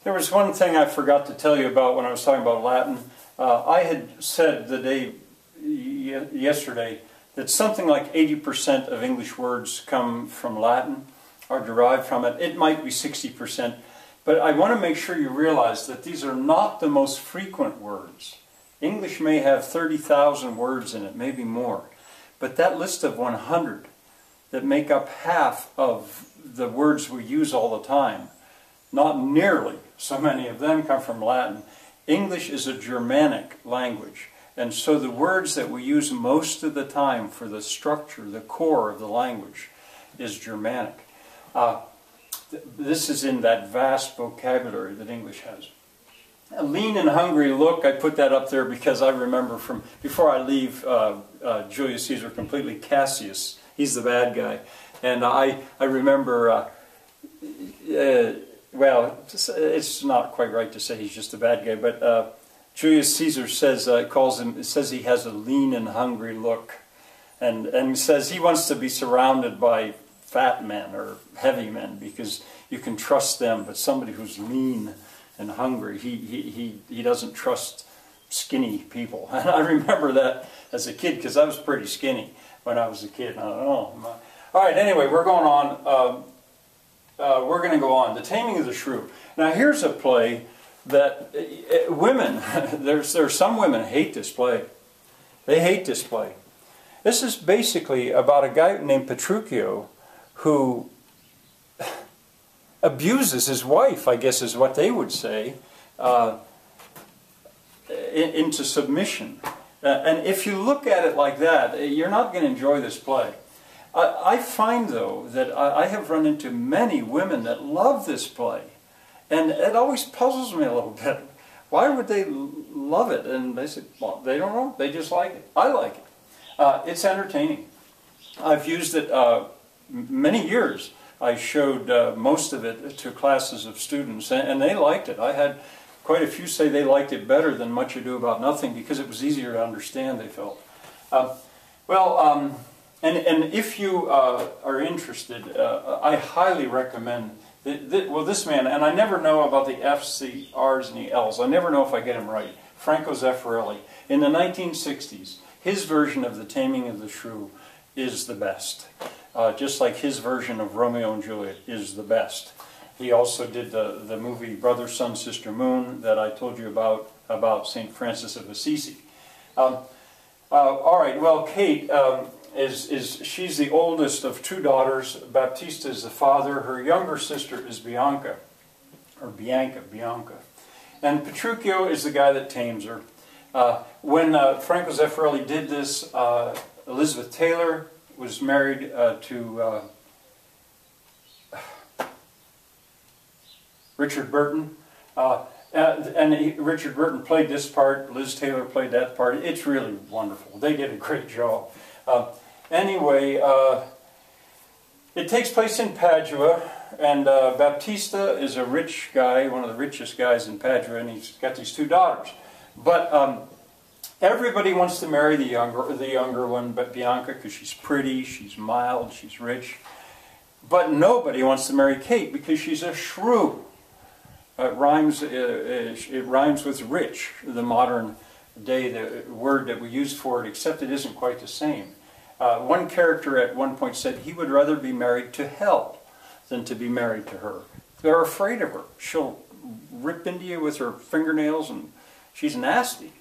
There was one thing I forgot to tell you about when I was talking about Latin. I had said the day yesterday that something like 80% of English words come from Latin, are derived from it. It might be 60%, but I want to make sure you realize that these are not the most frequent words. English may have 30,000 words in it, maybe more, but that list of 100 that make up half of the words we use all the time, not nearly so many of them come from Latin. English is a Germanic language, and so the words that we use most of the time for the structure, the core of the language, is Germanic. This is in that vast vocabulary that English has. A lean and hungry look, I put that up there because I remember from, before I leave Julius Caesar completely, Cassius, he's the bad guy. And I remember, well, it's not quite right to say he's just a bad guy, but Julius Caesar says, says he has a lean and hungry look. And says he wants to be surrounded by fat men or heavy men because you can trust them, but somebody who's lean and hungry, he doesn't trust skinny people. And I remember that as a kid because I was pretty skinny when I was a kid. I don't know. All right, anyway, we're going on. We're going to go on. The Taming of the Shrew. Now here's a play that women, there's some women hate this play. They hate this play. This is basically about a guy named Petruchio who abuses his wife, I guess is what they would say, into submission. And if you look at it like that, you're not going to enjoy this play. I find, though, that I have run into many women that love this play. And it always puzzles me a little bit. Why would they love it? And they say, well, they don't know. They just like it. I like it. It's entertaining. I've used it many years. I showed most of it to classes of students, and they liked it. I had quite a few say they liked it better than Much Ado About Nothing because it was easier to understand, they felt. And if you are interested, I highly recommend, well, this man, and I never know about the F's, the R's, and the L's. I never know if I get him right. Franco Zeffirelli. In the 1960s, his version of The Taming of the Shrew is the best. Just like his version of Romeo and Juliet is the best. He also did the movie Brother, Sun, Sister, Moon that I told you about St. Francis of Assisi. All right, well, Kate she's the oldest of two daughters. Baptista is the father. Her younger sister is Bianca. And Petruchio is the guy that tames her. When Franco Zeffirelli did this, Elizabeth Taylor was married to Richard Burton. Richard Burton played this part, Liz Taylor played that part. It's really wonderful. They did a great job. Anyway, it takes place in Padua, and Baptista is a rich guy, one of the richest guys in Padua, and he's got these two daughters. But everybody wants to marry the younger one, but Bianca, because she's pretty, she's mild, she's rich. But nobody wants to marry Kate because she's a shrew. It rhymes with rich, the modern day the word that we use for it, except it isn't quite the same. One character at one point said he would rather be married to hell than to be married to her. They're afraid of her. She'll rip into you with her fingernails, and she's nasty.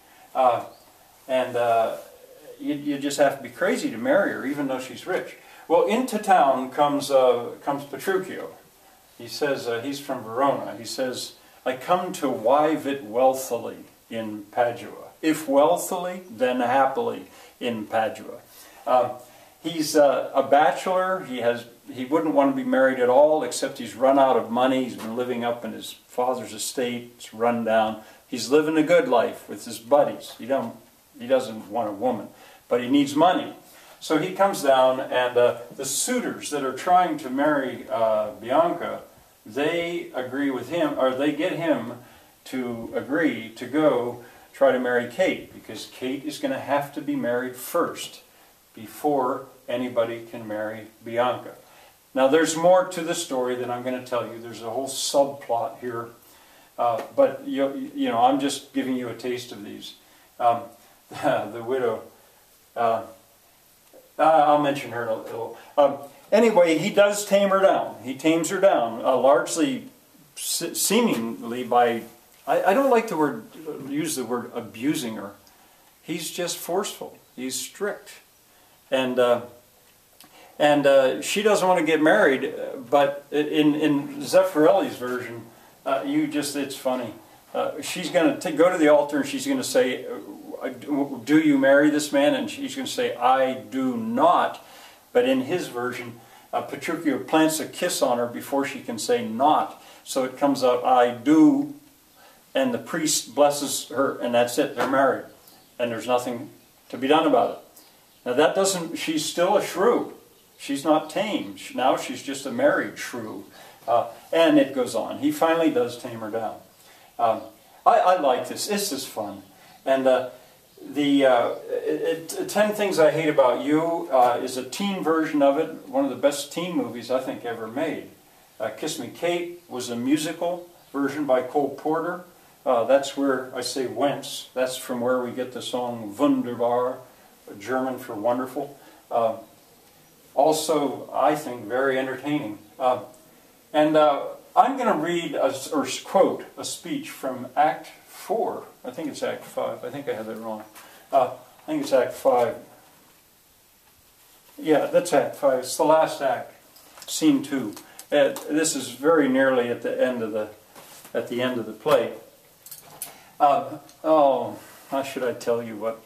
You just have to be crazy to marry her, even though she's rich. Well, into town comes Petruchio. He says, he's from Verona. He says, I come to wive it wealthily in Padua. If wealthily, then happily in Padua. He's a bachelor. He wouldn't want to be married at all, except he's run out of money. He's been living up in his father's estate. It's run down. He's living a good life with his buddies. He doesn't want a woman, but he needs money. So he comes down, and the suitors that are trying to marry Bianca, they agree with him, or they get him to agree to go try to marry Kate, because Kate is going to have to be married first before anybody can marry Bianca. Now there's more to the story than I'm going to tell you. There's a whole subplot here But you know, I'm just giving you a taste of these. The widow. I'll mention her in a little. Anyway, he does tame her down. He tames her down, largely seemingly by. I don't like to use the word abusing her. He's just forceful. He's strict, and she doesn't want to get married. But in Zeffirelli's version, it's funny. She's going to go to the altar and she's going to say, "Do you marry this man?" And she's going to say, "I do not." But in his version, Petruchio plants a kiss on her before she can say "not." So it comes out, "I do," and the priest blesses her, and that's it. They're married, and there's nothing to be done about it. Now that doesn't. She's still a shrew. She's not tamed. Now she's just a married shrew, and it goes on. He finally does tame her down. I like this. This is fun, and 10 Things I Hate About You is a teen version of it. One of the best teen movies I think ever made. Kiss Me Kate was a musical version by Cole Porter. That's where I say whence. That's from where we get the song Wunderbar, German for wonderful. Also, I think, very entertaining. I'm going to read or quote a speech from Act 4. I think it's Act 5. I think I have that wrong. I think it's Act 5. Yeah, that's Act 5. It's the last act, Scene 2. This is very nearly at the end of the play. Oh, how should I tell you what?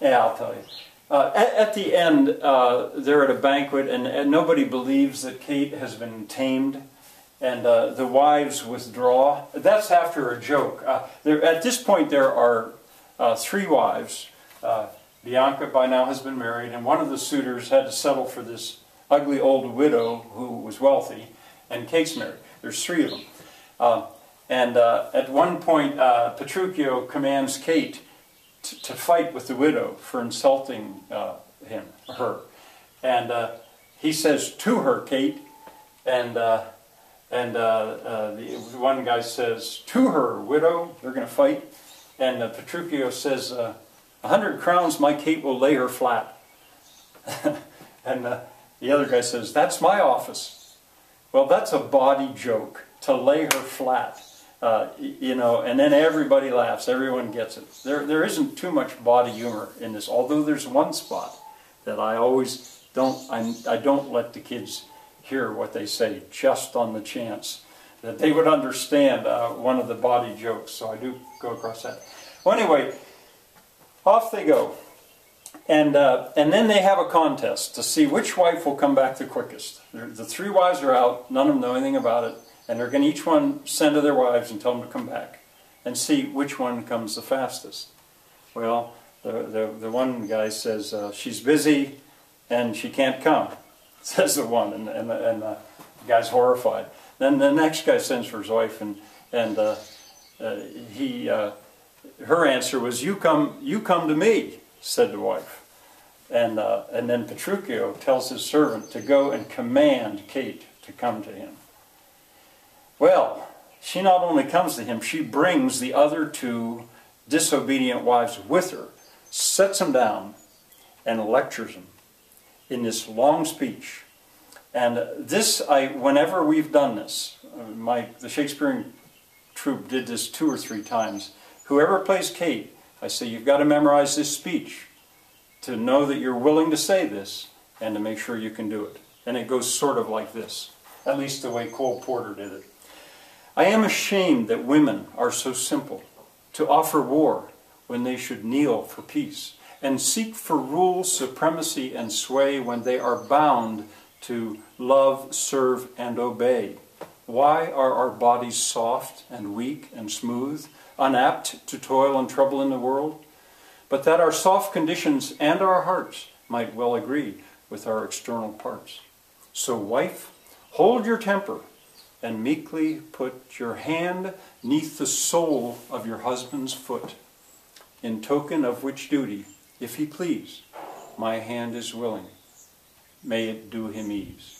Yeah, I'll tell you. At the end, they're at a banquet, and nobody believes that Kate has been tamed, and the wives withdraw. That's after a joke. At this point, there are 3 wives. Bianca by now has been married, and one of the suitors had to settle for this ugly old widow who was wealthy, and Kate's married. There's 3 of them. At one point, Petruchio commands Kate to fight with the widow for insulting her. And he says, "To her, Kate." And the one guy says, "To her, widow." They're going to fight. And Petruchio says, 100 crowns, my Kate will lay her flat. And the other guy says, "That's my office." Well, that's a bawdy joke, to lay her flat. You know, and then everybody laughs. Everyone gets it. There isn't too much body humor in this, although there's one spot that I always don't. I don't let the kids hear what they say, just on the chance that they would understand one of the body jokes. So I do go across that. Well, anyway, off they go, and then they have a contest to see which wife will come back the quickest. The 3 wives are out. None of them know anything about it. And they're going to each one send to their wives and tell them to come back and see which one comes the fastest. Well, the one guy says, "She's busy and she can't come," says the one, and the guy's horrified. Then the next guy sends for his wife, and her answer was, "You come to me," said the wife. And then Petruchio tells his servant to go and command Kate to come to him. Well, she not only comes to him, she brings the other 2 disobedient wives with her, sets them down, and lectures them in this long speech. And this, whenever we've done this, the Shakespearean troupe did this 2 or 3 times. Whoever plays Kate, I say, you've got to memorize this speech to know that you're willing to say this and to make sure you can do it. And it goes sort of like this, at least the way Cole Porter did it. "I am ashamed that women are so simple, to offer war when they should kneel for peace, and seek for rule, supremacy, and sway when they are bound to love, serve, and obey. Why are our bodies soft and weak and smooth, unapt to toil and trouble in the world? But that our soft conditions and our hearts might well agree with our external parts. So, wife, hold your temper, and meekly put your hand 'neath the sole of your husband's foot, in token of which duty, if he please, my hand is willing. May it do him ease."